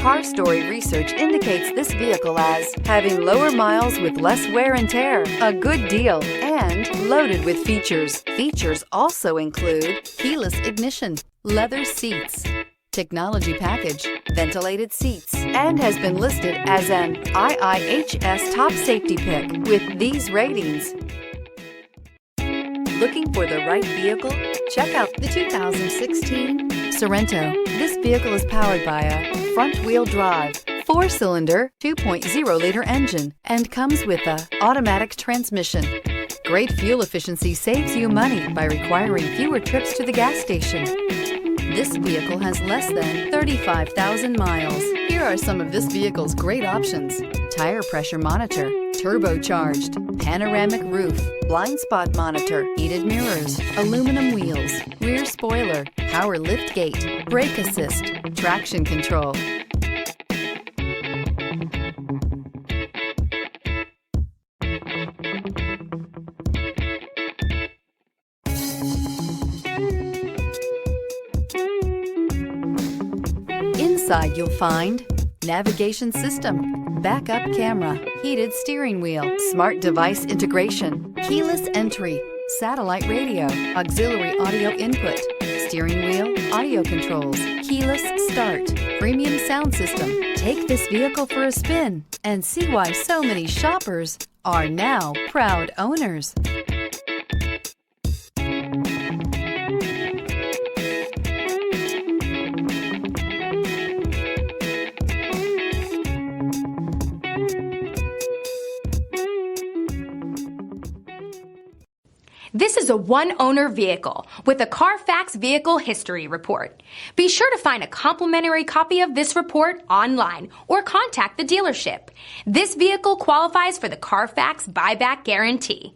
Car Story research indicates this vehicle as having lower miles with less wear and tear, a good deal, and loaded with features. Features also include keyless ignition, leather seats, technology package, ventilated seats, and has been listed as an IIHS top safety pick with these ratings. Looking for the right vehicle? Check out the 2016 Sorento. This vehicle is powered by a front-wheel drive, 4-cylinder, 2.0-liter engine, and comes with a automatic transmission. Great fuel efficiency saves you money by requiring fewer trips to the gas station. This vehicle has less than 35,000 miles. Here are some of this vehicle's great options: tire pressure monitor, turbocharged, panoramic roof, blind spot monitor, heated mirrors, aluminum wheels, rear spoiler, power liftgate, brake assist, traction control. Inside you'll find navigation system, backup camera, heated steering wheel, smart device integration, keyless entry, satellite radio, auxiliary audio input, steering wheel audio controls, keyless start, premium sound system. Take this vehicle for a spin and see why so many shoppers are now proud owners. This is a one-owner vehicle with a CARFAX Vehicle History Report. Be sure to find a complimentary copy of this report online or contact the dealership. This vehicle qualifies for the CARFAX Buyback Guarantee.